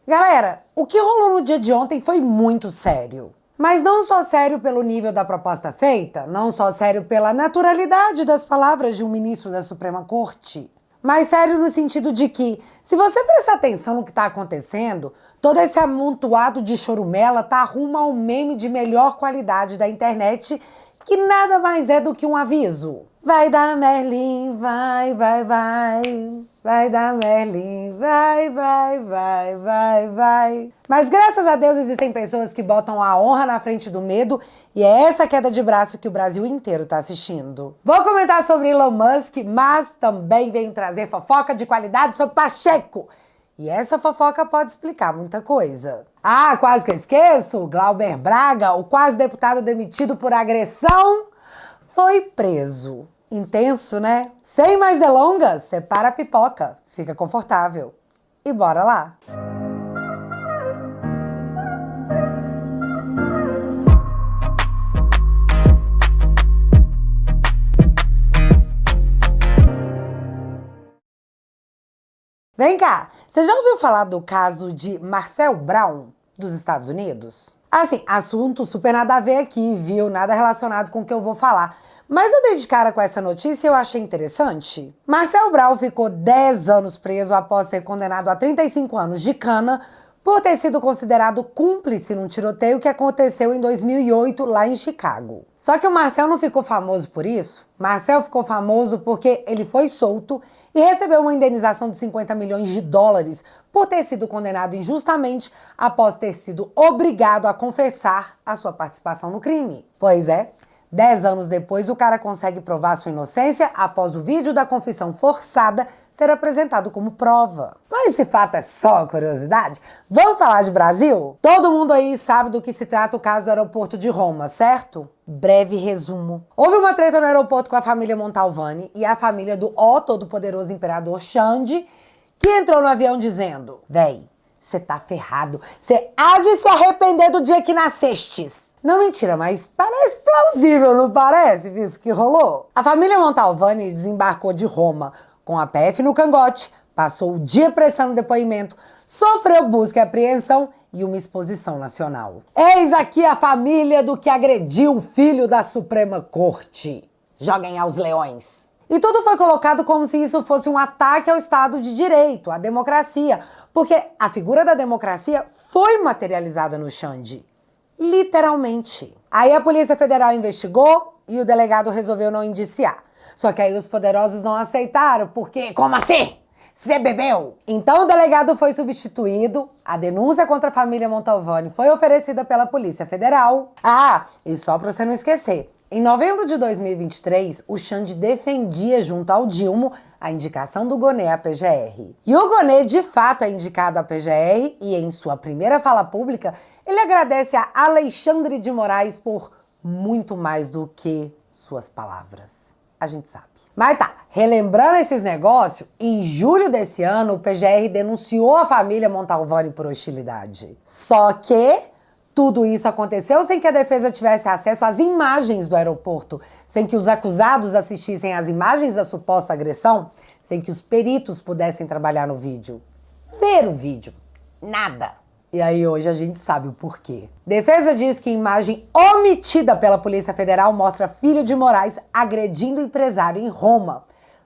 Galera, o que rolou no dia de ontem foi muito sério. Mas não só sério pelo nível da proposta feita, não só sério pela naturalidade das palavras de um ministro da Suprema Corte, mas sério no sentido de que, se você prestar atenção no que está acontecendo, todo esse amontoado de chorumela tá rumo ao meme de melhor qualidade da internet, que nada mais é do que um aviso. Vai dar Merlin, vai, vai, vai. Vai dar Merlin, vai, vai, vai, vai, vai. Mas graças a Deus existem pessoas que botam a honra na frente do medo e é essa queda de braço que o Brasil inteiro tá assistindo. Vou comentar sobre Elon Musk, mas também venho trazer fofoca de qualidade sobre Pacheco. E essa fofoca pode explicar muita coisa. Ah, quase que eu esqueço, Glauber Braga, o quase deputado demitido por agressão, foi preso. Intenso, né? Sem mais delongas, separa a pipoca, fica confortável. E bora lá! Vem cá, você já ouviu falar do caso de Marcel Brown, dos Estados Unidos? Assim, assunto super nada a ver aqui, viu? Nada relacionado com o que eu vou falar. Mas eu dei de cara com essa notícia e eu achei interessante. Marcel Brown ficou 10 anos preso após ser condenado a 35 anos de cana por ter sido considerado cúmplice num tiroteio que aconteceu em 2008 lá em Chicago. Só que o Marcel não ficou famoso por isso. Marcel ficou famoso porque ele foi solto e recebeu uma indenização de 50 milhões de dólares por ter sido condenado injustamente após ter sido obrigado a confessar a sua participação no crime. Pois é, 10 anos depois, o cara consegue provar sua inocência após o vídeo da confissão forçada ser apresentado como prova. Mas esse fato é só curiosidade? Vamos falar de Brasil? Todo mundo aí sabe do que se trata o caso do aeroporto de Roma, certo? Breve resumo. Houve uma treta no aeroporto com a família Montalvani e a família do todo-poderoso imperador Xande, que entrou no avião dizendo: véi, você tá ferrado, você há de se arrepender do dia que nascestes. Não, mentira, mas parece plausível, não parece, visto que rolou? A família Montalvani desembarcou de Roma com a PF no cangote, passou o dia prestando depoimento, sofreu busca e apreensão e uma exposição nacional. Eis aqui a família do que agrediu o filho da Suprema Corte. Joguem aos leões. E tudo foi colocado como se isso fosse um ataque ao Estado de Direito, à democracia, porque a figura da democracia foi materializada no Xande. Literalmente. Aí a Polícia Federal investigou e o delegado resolveu não indiciar. Só que aí os poderosos não aceitaram, porque, como assim? Você bebeu? Então o delegado foi substituído, a denúncia contra a família Montalvani foi oferecida pela Polícia Federal. Ah, e só pra você não esquecer, em novembro de 2023, o Xande defendia junto ao Dilma a indicação do Gonê à PGR. E o Gonê, de fato, é indicado à PGR e, em sua primeira fala pública, ele agradece a Alexandre de Moraes por muito mais do que suas palavras. A gente sabe. Mas tá, relembrando esses negócios, em julho desse ano, o PGR denunciou a família Montalvani por hostilidade. Só que tudo isso aconteceu sem que a defesa tivesse acesso às imagens do aeroporto, sem que os acusados assistissem às imagens da suposta agressão, sem que os peritos pudessem trabalhar no vídeo. Ver o vídeo. Nada. E aí hoje a gente sabe o porquê. Defesa diz que imagem omitida pela Polícia Federal mostra filho de Moraes agredindo empresário em Roma.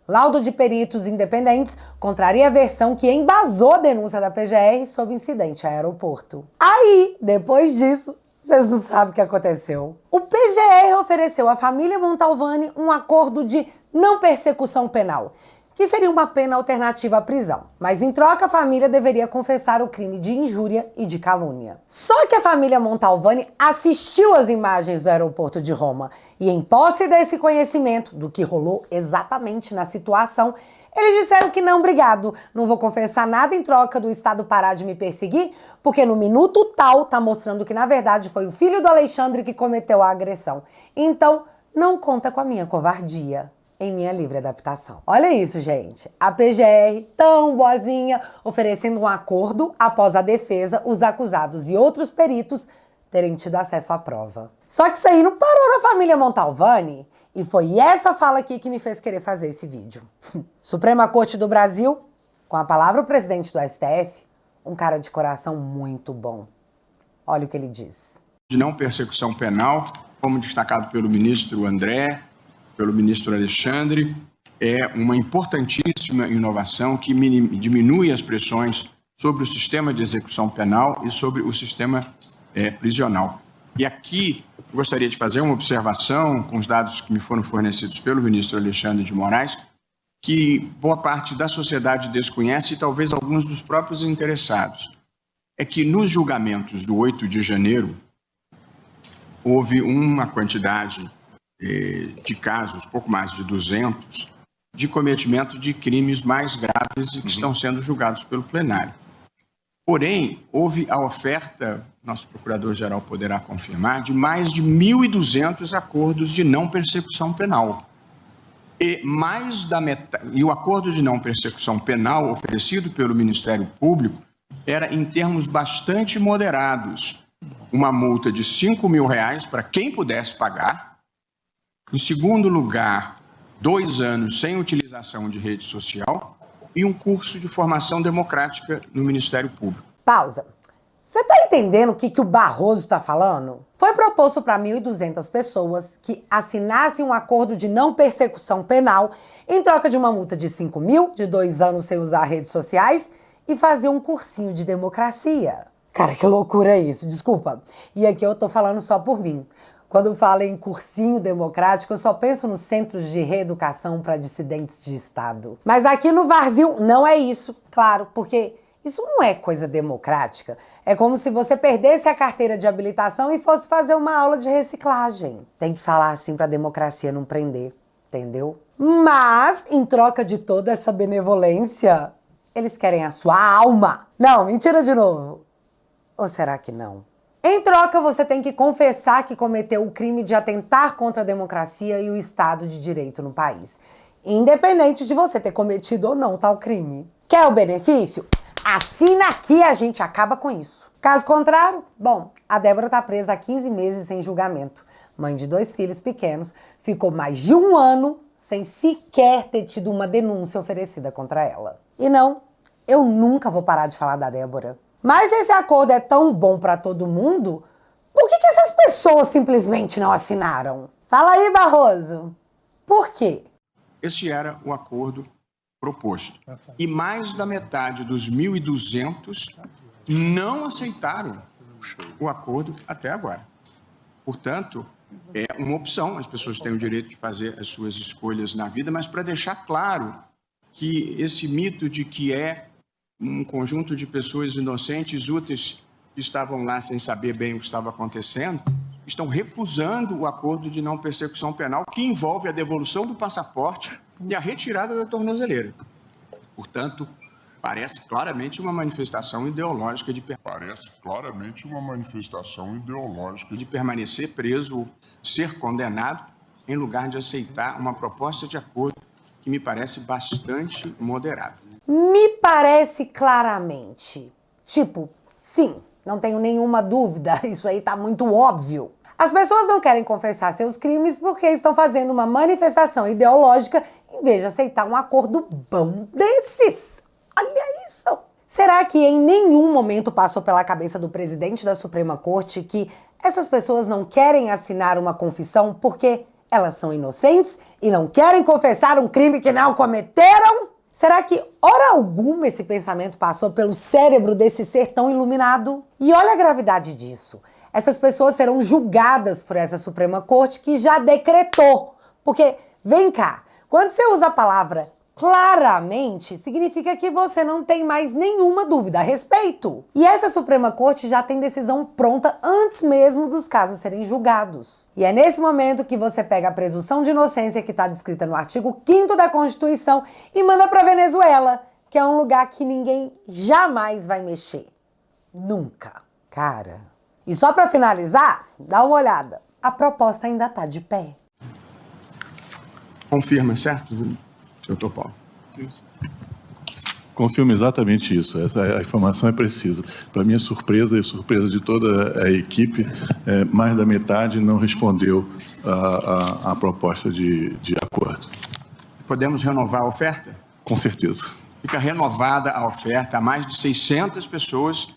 Laudo de peritos independentes contraria a versão que embasou a denúncia da PGR sobre incidente ao aeroporto. Aí, depois disso, vocês não sabem o que aconteceu. O PGR ofereceu à família Montalvani um acordo de não persecução penal, que seria uma pena alternativa à prisão. Mas em troca, a família deveria confessar o crime de injúria e de calúnia. Só que a família Montalvani assistiu às imagens do aeroporto de Roma e, em posse desse conhecimento do que rolou exatamente na situação, eles disseram que não, obrigado, não vou confessar nada em troca do Estado parar de me perseguir, porque no minuto tal tá mostrando que, na verdade, foi o filho do Alexandre que cometeu a agressão. Então, não conta com a minha covardia. Em minha livre adaptação. Olha isso, gente. A PGR, tão boazinha, oferecendo um acordo após a defesa, os acusados e outros peritos terem tido acesso à prova. Só que isso aí não parou na família Montalvani. E foi essa fala aqui que me fez querer fazer esse vídeo. Suprema Corte do Brasil, com a palavra o presidente do STF, um cara de coração muito bom. Olha o que ele diz. De não persecução penal, como destacado pelo ministro André, pelo ministro Alexandre, é uma importantíssima inovação que diminui as pressões sobre o sistema de execução penal e sobre o sistema prisional. E aqui eu gostaria de fazer uma observação com os dados que me foram fornecidos pelo ministro Alexandre de Moraes, que boa parte da sociedade desconhece e talvez alguns dos próprios interessados. É que nos julgamentos do 8 de janeiro, houve uma quantidade de casos, pouco mais de 200, de cometimento de crimes mais graves e que estão sendo julgados pelo plenário. Porém, houve a oferta, nosso procurador-geral poderá confirmar, de mais de 1.200 acordos de não persecução penal. E mais da metade, e o acordo de não persecução penal oferecido pelo Ministério Público era em termos bastante moderados. Uma multa de R$5.000 para quem pudesse pagar. Em segundo lugar, 2 anos sem utilização de rede social e um curso de formação democrática no Ministério Público. Pausa. Você está entendendo o que o Barroso está falando? Foi proposto para 1.200 pessoas que assinassem um acordo de não persecução penal em troca de uma multa de R$5.000, de 2 anos sem usar redes sociais e fazer um cursinho de democracia. Cara, que loucura é isso, desculpa. E aqui eu tô falando só por mim. Quando falo em cursinho democrático, eu só penso nos centros de reeducação para dissidentes de Estado. Mas aqui no Brasil não é isso, claro, porque isso não é coisa democrática. É como se você perdesse a carteira de habilitação e fosse fazer uma aula de reciclagem. Tem que falar assim pra democracia não prender, entendeu? Mas, em troca de toda essa benevolência, eles querem a sua alma. Não, mentira de novo. Ou será que não? Em troca, você tem que confessar que cometeu o crime de atentar contra a democracia e o Estado de Direito no país, independente de você ter cometido ou não tal crime. Quer o benefício? Assina aqui e a gente acaba com isso. Caso contrário, bom, a Débora tá presa há 15 meses sem julgamento. Mãe de 2 filhos pequenos, ficou mais de 1 ano sem sequer ter tido uma denúncia oferecida contra ela. E não, eu nunca vou parar de falar da Débora. Mas esse acordo é tão bom para todo mundo, por que essas pessoas simplesmente não assinaram? Fala aí, Barroso. Por quê? Esse era o acordo proposto. E mais da metade dos 1.200 não aceitaram o acordo até agora. Portanto, é uma opção, as pessoas têm o direito de fazer as suas escolhas na vida, mas para deixar claro que esse mito de que é um conjunto de pessoas inocentes, úteis, que estavam lá sem saber bem o que estava acontecendo, estão recusando o acordo de não persecução penal, que envolve a devolução do passaporte e a retirada da tornozeleira. Portanto, parece claramente uma manifestação ideológica de permanecer preso, ser condenado, em lugar de aceitar uma proposta de acordo que me parece bastante moderada. Me parece claramente. Tipo, sim, não tenho nenhuma dúvida, isso aí tá muito óbvio. As pessoas não querem confessar seus crimes porque estão fazendo uma manifestação ideológica em vez de aceitar um acordo bom desses. Olha isso! Será que em nenhum momento passou pela cabeça do presidente da Suprema Corte que essas pessoas não querem assinar uma confissão porque elas são inocentes e não querem confessar um crime que não cometeram? Será que, hora alguma, esse pensamento passou pelo cérebro desse ser tão iluminado? E olha a gravidade disso. Essas pessoas serão julgadas por essa Suprema Corte que já decretou. Porque, vem cá, quando você usa a palavra claramente, significa que você não tem mais nenhuma dúvida a respeito. E essa Suprema Corte já tem decisão pronta antes mesmo dos casos serem julgados. E é nesse momento que você pega a presunção de inocência que está descrita no artigo 5º da Constituição e manda para Venezuela, que é um lugar que ninguém jamais vai mexer. Nunca. Cara. E só para finalizar, dá uma olhada. A proposta ainda está de pé. Confirma, certo, doutor Paulo? Confirmo exatamente isso. A informação é precisa. Para minha surpresa e surpresa de toda a equipe, mais da metade não respondeu à proposta de acordo. Podemos renovar a oferta? Com certeza. fica renovada a oferta a mais de 600 pessoas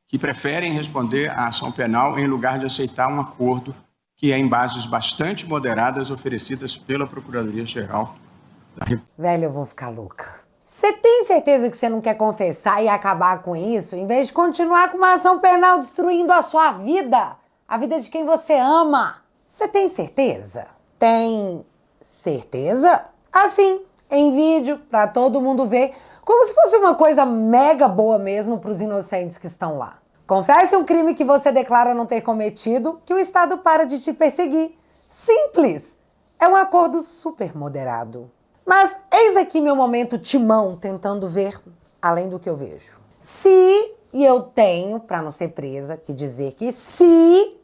que preferem responder à ação penal em lugar de aceitar um acordo que é em bases bastante moderadas oferecidas pela Procuradoria-Geral da República. Velho, eu vou ficar louca. Você tem certeza que você não quer confessar e acabar com isso, em vez de continuar com uma ação penal destruindo a sua vida, a vida de quem você ama? Você tem certeza? Tem certeza? Assim, em vídeo, pra todo mundo ver, como se fosse uma coisa mega boa mesmo pros inocentes que estão lá. Confesse um crime que você declara não ter cometido, que o Estado para de te perseguir. Simples! É um acordo super moderado. Mas eis aqui meu momento Timão, tentando ver além do que eu vejo. Se, e eu tenho, pra não ser presa, que dizer que se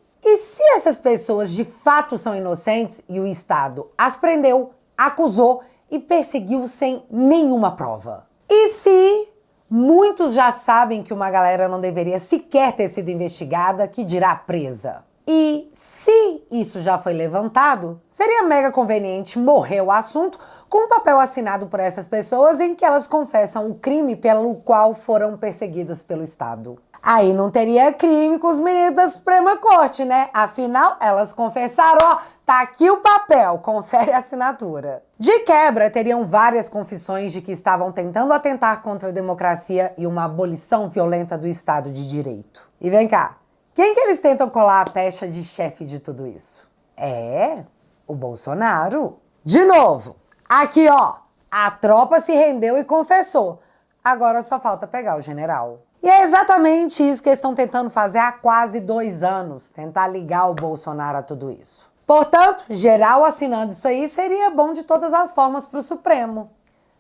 essas pessoas de fato são inocentes e o Estado as prendeu, acusou e perseguiu sem nenhuma prova? E se muitos já sabem que uma galera não deveria sequer ter sido investigada, que dirá presa? E se isso já foi levantado, seria mega conveniente morrer o assunto com um papel assinado por essas pessoas em que elas confessam o crime pelo qual foram perseguidas pelo Estado. Aí não teria crime com os meninos da Suprema Corte, né? Afinal, elas confessaram, ó, tá aqui o papel, confere a assinatura. De quebra, teriam várias confissões de que estavam tentando atentar contra a democracia e uma abolição violenta do Estado de Direito. E vem cá, quem que eles tentam colar a pecha de chefe de tudo isso? É, o Bolsonaro. De novo, aqui ó, a tropa se rendeu e confessou. Agora só falta pegar o general. E é exatamente isso que eles estão tentando fazer há quase 2 anos, tentar ligar o Bolsonaro a tudo isso. Portanto, geral assinando isso aí seria bom de todas as formas para o Supremo.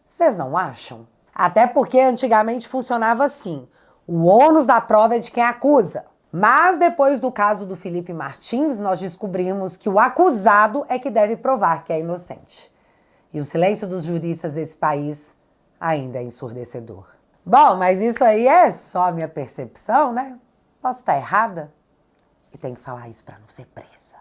Vocês não acham? Até porque antigamente funcionava assim, o ônus da prova é de quem acusa. Mas depois do caso do Felipe Martins, nós descobrimos que o acusado é que deve provar que é inocente. E o silêncio dos juristas desse país ainda é ensurdecedor. Bom, mas isso aí é só a minha percepção, né? Posso estar errada? E tenho que falar isso para não ser presa.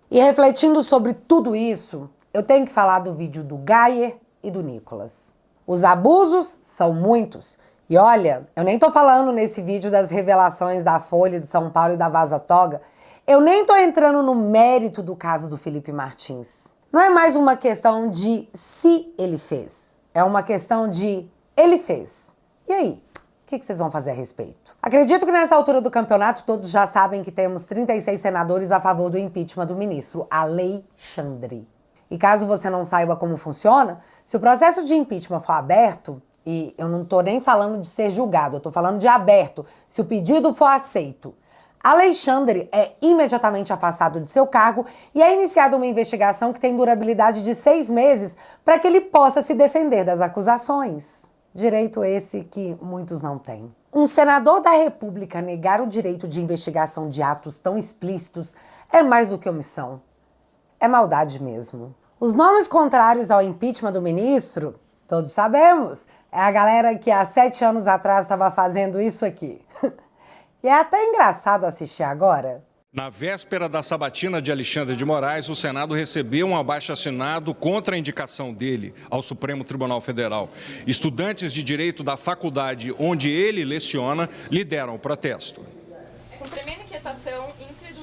E refletindo sobre tudo isso, eu tenho que falar do vídeo do Gayer e do Nicolas. Os abusos são muitos. E olha, eu nem tô falando nesse vídeo das revelações da Folha de São Paulo e da Vaza Toga. Eu nem tô entrando no mérito do caso do Felipe Martins. Não é mais uma questão de se ele fez. É uma questão de ele fez. E aí? O que vocês vão fazer a respeito? Acredito que nessa altura do campeonato todos já sabem que temos 36 senadores a favor do impeachment do ministro Alexandre. E caso você não saiba como funciona, se o processo de impeachment for aberto, e eu não tô nem falando de ser julgado, eu tô falando de aberto, se o pedido for aceito, Alexandre é imediatamente afastado de seu cargo e é iniciada uma investigação que tem durabilidade de 6 meses para que ele possa se defender das acusações. Direito esse que muitos não têm. Um senador da República negar o direito de investigação de atos tão explícitos é mais do que omissão. É maldade mesmo. Os nomes contrários ao impeachment do ministro, todos sabemos, é a galera que há 7 anos atrás estava fazendo isso aqui. E é até engraçado assistir agora. Na véspera da sabatina de Alexandre de Moraes, o Senado recebeu um abaixo-assinado contra a indicação dele ao Supremo Tribunal Federal. Estudantes de direito da faculdade onde ele leciona lideram o protesto. Com tremenda inquietação,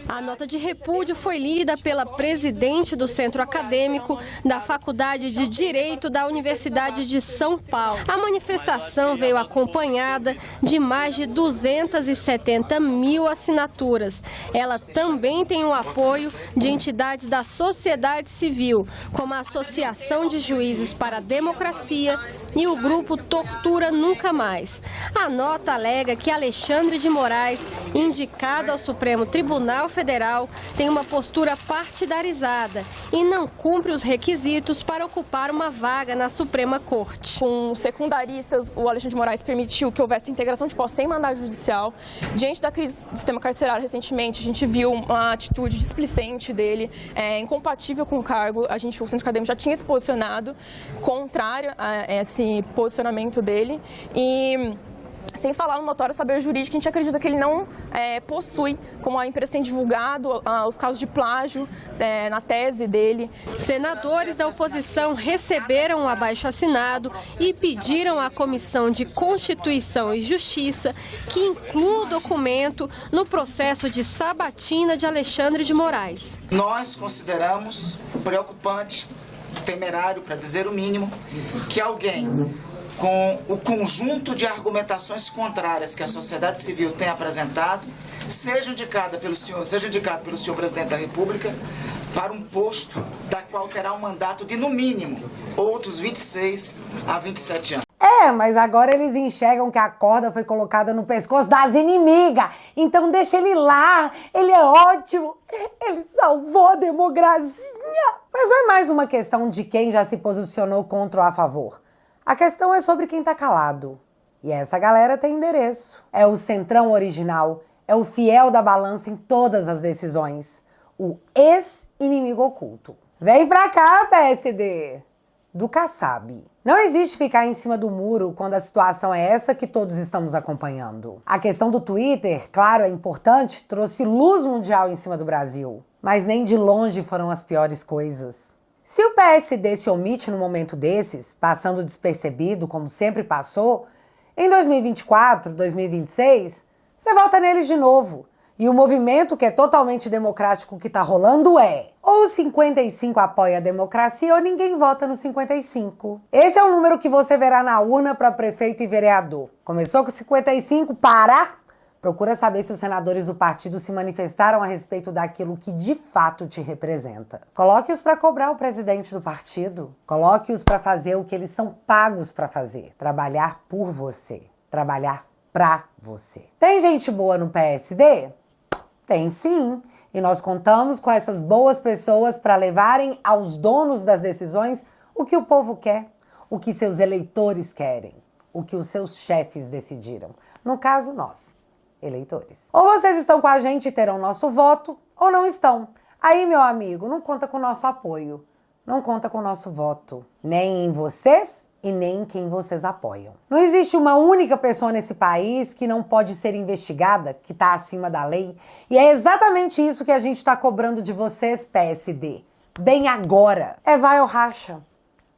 a nota de repúdio foi lida pela presidente do Centro Acadêmico da Faculdade de Direito da Universidade de São Paulo. A manifestação veio acompanhada de mais de 270 mil assinaturas. Ela também tem o apoio de entidades da sociedade civil, como a Associação de Juízes para a Democracia e o grupo Tortura Nunca Mais. A nota alega que Alexandre de Moraes, indicado ao Supremo Tribunal Federal, tem uma postura partidarizada e não cumpre os requisitos para ocupar uma vaga na Suprema Corte. Com secundaristas, o Alexandre de Moraes permitiu que houvesse integração de posse sem mandado judicial. Diante da crise do sistema carcerário recentemente, a gente viu uma atitude displicente dele, incompatível com o cargo. O Centro Acadêmico já tinha se posicionado contrário a esse posicionamento dele e Sem falar no notório saber jurídico, a gente acredita que ele não possui, como a imprensa tem divulgado, os casos de plágio na tese dele. Senadores da oposição receberam o abaixo-assinado e pediram à Comissão de Constituição e Justiça que inclua o documento no processo de sabatina de Alexandre de Moraes. Nós consideramos preocupante, temerário, para dizer o mínimo, que alguém com o conjunto de argumentações contrárias que a sociedade civil tem apresentado, seja indicado pelo senhor presidente da República para um posto da qual terá um mandato de, no mínimo, outros 26 a 27 anos. Mas agora eles enxergam que a corda foi colocada no pescoço das inimigas. Então deixa ele lá, ele é ótimo, ele salvou a democracia. Mas não é mais uma questão de quem já se posicionou contra ou a favor. A questão é sobre quem tá calado. E essa galera tem endereço. É o centrão original, é o fiel da balança em todas as decisões. O ex-inimigo oculto. Vem pra cá, PSD! Do Kassab. Não existe ficar em cima do muro quando a situação é essa que todos estamos acompanhando. A questão do Twitter, claro, é importante, trouxe luz mundial em cima do Brasil. Mas nem de longe foram as piores coisas. Se o PSD se omite no momento desses, passando despercebido, como sempre passou, em 2024, 2026, você volta neles de novo. E o movimento que é totalmente democrático que tá rolando é: ou 55 apoia a democracia ou ninguém vota no 55. Esse é o número que você verá na urna para prefeito e vereador. Começou com 55, procura saber se os senadores do partido se manifestaram a respeito daquilo que de fato te representa. Coloque-os para cobrar o presidente do partido. Coloque-os para fazer o que eles são pagos para fazer. Trabalhar por você. Trabalhar pra você. Tem gente boa no PSD? Tem sim. E nós contamos com essas boas pessoas para levarem aos donos das decisões o que o povo quer, o que seus eleitores querem, o que os seus chefes decidiram. No caso, nós, eleitores. Ou vocês estão com a gente e terão nosso voto, ou não estão. Aí, meu amigo, não conta com o nosso apoio, não conta com o nosso voto. Nem em vocês e nem em quem vocês apoiam. Não existe uma única pessoa nesse país que não pode ser investigada, que está acima da lei. E é exatamente isso que a gente está cobrando de vocês, PSD. Bem agora. É vai ou racha.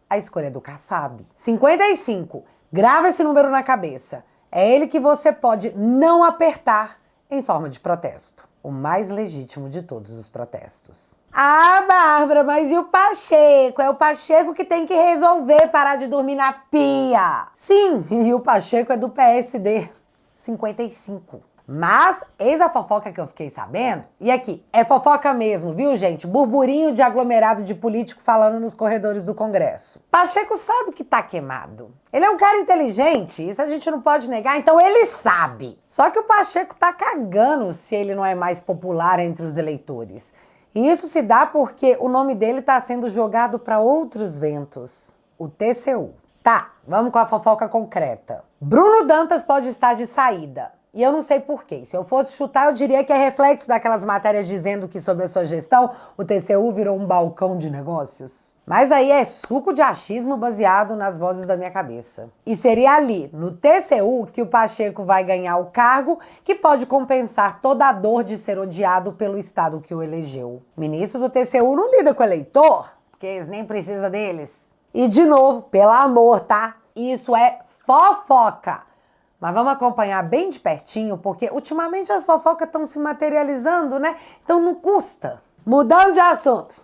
A escolha é do Kassab. 55. Grava esse número na cabeça. É ele que você pode não apertar em forma de protesto. O mais legítimo de todos os protestos. Ah, Bárbara, mas e o Pacheco? É o Pacheco que tem que resolver parar de dormir na pia. Sim, e o Pacheco é do PSD. 55. Mas, eis a fofoca que eu fiquei sabendo. E aqui, é fofoca mesmo, viu, gente? Burburinho de aglomerado de político falando nos corredores do Congresso. Pacheco sabe que tá queimado. Ele é um cara inteligente, isso a gente não pode negar, então ele sabe. Só que o Pacheco tá cagando se ele não é mais popular entre os eleitores. E isso se dá porque o nome dele tá sendo jogado para outros ventos. O TCU. Tá, vamos com a fofoca concreta. Bruno Dantas pode estar de saída. E eu não sei porquê. Se eu fosse chutar, eu diria que é reflexo daquelas matérias dizendo que, sob a sua gestão, o TCU virou um balcão de negócios. Mas aí é suco de achismo baseado nas vozes da minha cabeça. E seria ali, no TCU, que o Pacheco vai ganhar o cargo que pode compensar toda a dor de ser odiado pelo Estado que o elegeu. O ministro do TCU não lida com o eleitor, porque eles nem precisam deles. E, de novo, pelo amor, tá? Isso é fofoca. Mas vamos acompanhar bem de pertinho, porque ultimamente as fofocas estão se materializando, né? Então não custa. Mudando de assunto.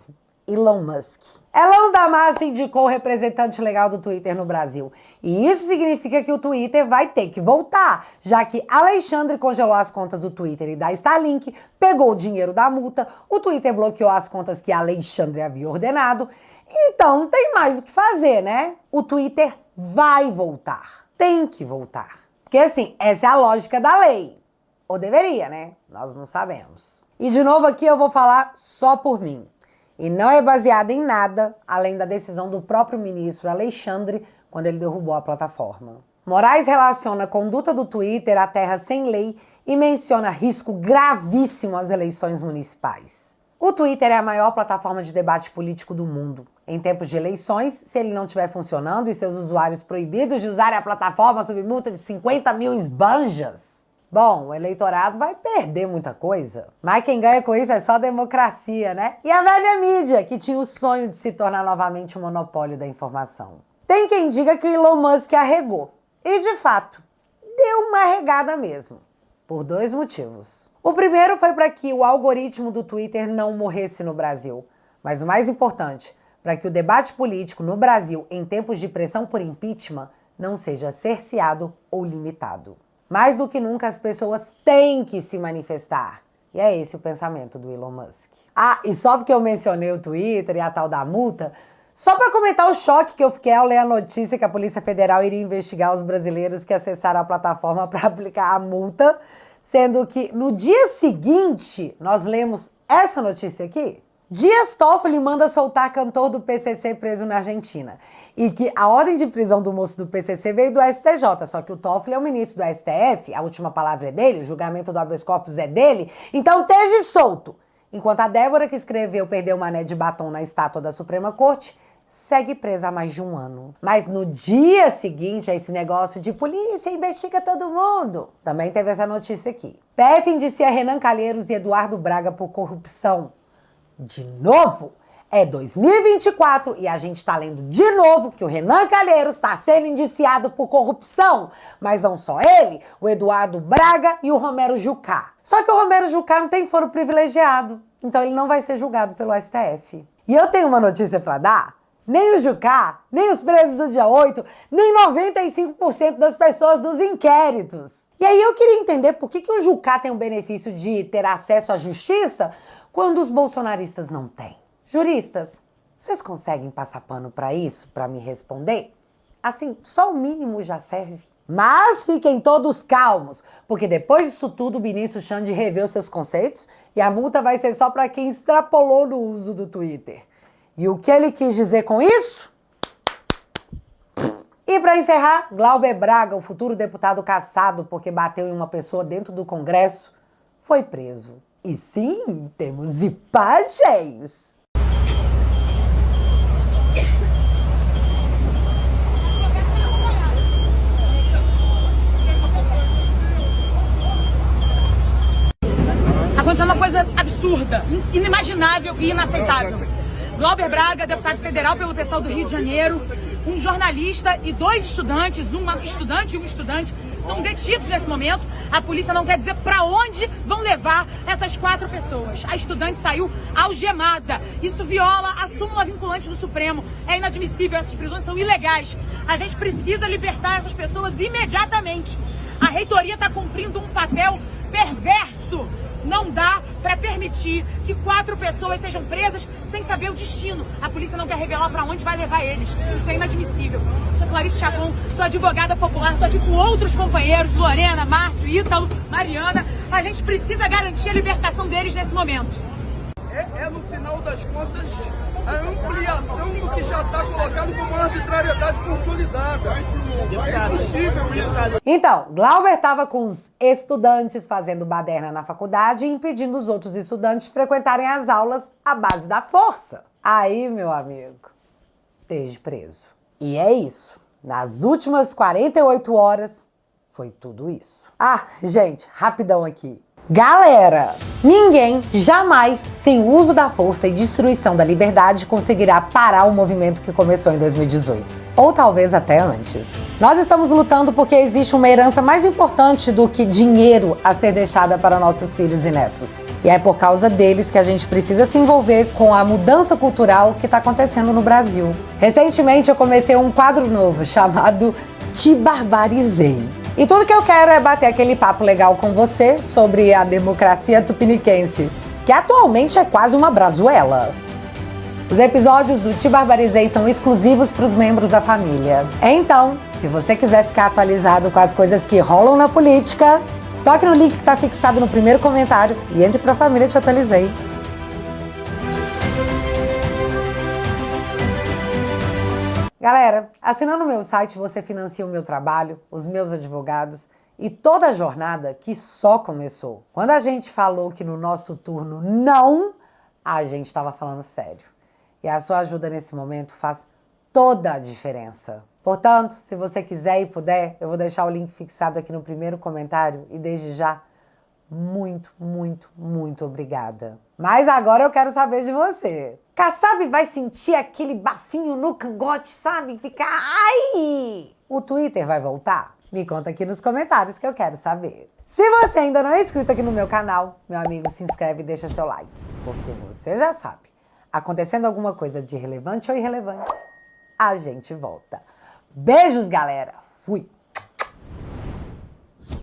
Elon Musk. Elon da Massa indicou o representante legal do Twitter no Brasil. E isso significa que o Twitter vai ter que voltar, já que Alexandre congelou as contas do Twitter e da Starlink, pegou o dinheiro da multa, o Twitter bloqueou as contas que Alexandre havia ordenado. Então não tem mais o que fazer, né? O Twitter vai voltar. Tem que voltar. Porque assim, essa é a lógica da lei. Ou deveria, né? Nós não sabemos. E de novo aqui eu vou falar só por mim. E não é baseada em nada, além da decisão do próprio ministro Alexandre, quando ele derrubou a plataforma. Moraes relaciona a conduta do Twitter à terra sem lei e menciona risco gravíssimo às eleições municipais. O Twitter é a maior plataforma de debate político do mundo. Em tempos de eleições, se ele não estiver funcionando e seus usuários proibidos de usarem a plataforma sob multa de 50 mil esbanjas, bom, o eleitorado vai perder muita coisa. Mas quem ganha com isso é só a democracia, né? E a velha mídia, que tinha o sonho de se tornar novamente o monopólio da informação. Tem quem diga que o Elon Musk arregou. E, de fato, deu uma arregada mesmo. Por 2 motivos. O primeiro foi para que o algoritmo do Twitter não morresse no Brasil. Mas o mais importante, para que o debate político no Brasil, em tempos de pressão por impeachment, não seja cerceado ou limitado. Mais do que nunca, as pessoas têm que se manifestar. E é esse o pensamento do Elon Musk. Ah, e só porque eu mencionei o Twitter e a tal da multa, só para comentar o choque que eu fiquei ao ler a notícia que a Polícia Federal iria investigar os brasileiros que acessaram a plataforma para aplicar a multa, sendo que no dia seguinte nós lemos essa notícia aqui. Dias Toffoli manda soltar cantor do PCC preso na Argentina. E que a ordem de prisão do moço do PCC veio do STJ, só que o Toffoli é o ministro do STF, a última palavra é dele, o julgamento do habeas corpus é dele, então esteja solto. Enquanto a Débora, que escreveu Perdeu o Mané de Batom na estátua da Suprema Corte, segue presa há mais de 1 ano. Mas no dia seguinte a esse negócio de polícia investiga todo mundo, também teve essa notícia aqui. PF indicia Renan Calheiros e Eduardo Braga por corrupção. De novo, é 2024 e a gente está lendo de novo que o Renan Calheiros está sendo indiciado por corrupção. Mas não só ele, o Eduardo Braga e o Romero Jucá. Só que o Romero Jucá não tem foro privilegiado, então ele não vai ser julgado pelo STF. E eu tenho uma notícia para dar. Nem o Jucá, nem os presos do dia 8, nem 95% das pessoas dos inquéritos. E aí eu queria entender por que o Jucá tem o benefício de ter acesso à justiça quando os bolsonaristas não têm. Juristas, vocês conseguem passar pano para isso, para me responder? Assim, só o mínimo já serve. Mas fiquem todos calmos, porque depois disso tudo o ministro Xande reveu seus conceitos e a multa vai ser só para quem extrapolou no uso do Twitter. E o que ele quis dizer com isso? E para encerrar, Glauber Braga, o futuro deputado cassado porque bateu em uma pessoa dentro do Congresso, foi preso. E sim, temos imagens. Aconteceu uma coisa absurda, inimaginável e inaceitável. Glauber Braga, deputado federal pelo pessoal do Rio de Janeiro, um jornalista e 2 estudantes, uma estudante e um estudante, estão detidos nesse momento. A polícia não quer dizer para onde vão levar essas 4 pessoas. A estudante saiu algemada. Isso viola a súmula vinculante do Supremo. É inadmissível, essas prisões são ilegais. A gente precisa libertar essas pessoas imediatamente. A reitoria está cumprindo um papel perverso. Não dá para permitir que 4 pessoas sejam presas sem saber o destino. A polícia não quer revelar para onde vai levar eles. Isso é inadmissível. Eu sou Clarice Chacon, sou advogada popular, estou aqui com outros companheiros, Lorena, Márcio, Ítalo, Mariana. A gente precisa garantir a libertação deles nesse momento. No final das contas, a ampliação do que já está colocado como uma arbitrariedade consolidada. É impossível isso. Então, Glauber estava com os estudantes fazendo baderna na faculdade e impedindo os outros estudantes de frequentarem as aulas à base da força. Aí, meu amigo, esteja preso. E é isso. Nas últimas 48 horas, foi tudo isso. Ah, gente, rapidão aqui. Galera, ninguém jamais, sem o uso da força e destruição da liberdade, conseguirá parar o movimento que começou em 2018. Ou talvez até antes. Nós estamos lutando porque existe uma herança mais importante do que dinheiro a ser deixada para nossos filhos e netos. E é por causa deles que a gente precisa se envolver com a mudança cultural que está acontecendo no Brasil. Recentemente eu comecei um quadro novo chamado Te Barbarizei. E tudo que eu quero é bater aquele papo legal com você sobre a democracia tupiniquense, que atualmente é quase uma brazuela. Os episódios do Te Barbarizei são exclusivos para os membros da família. Então, se você quiser ficar atualizado com as coisas que rolam na política, toque no link que está fixado no primeiro comentário e entre para a família Te Atualizei. Galera, assinando o meu site você financia o meu trabalho, os meus advogados e toda a jornada que só começou. Quando a gente falou que no nosso turno não a gente estava falando sério. E a sua ajuda nesse momento faz toda a diferença. Portanto, se você quiser e puder, eu vou deixar o link fixado aqui no primeiro comentário e desde já, muito, muito, muito obrigada. Mas agora eu quero saber de você. Kassab vai sentir aquele bafinho no cangote, sabe? Ficar, ai! O Twitter vai voltar? Me conta aqui nos comentários que eu quero saber. Se você ainda não é inscrito aqui no meu canal, meu amigo, se inscreve e deixa seu like. Porque você já sabe, acontecendo alguma coisa de relevante ou irrelevante, a gente volta. Beijos, galera! Fui!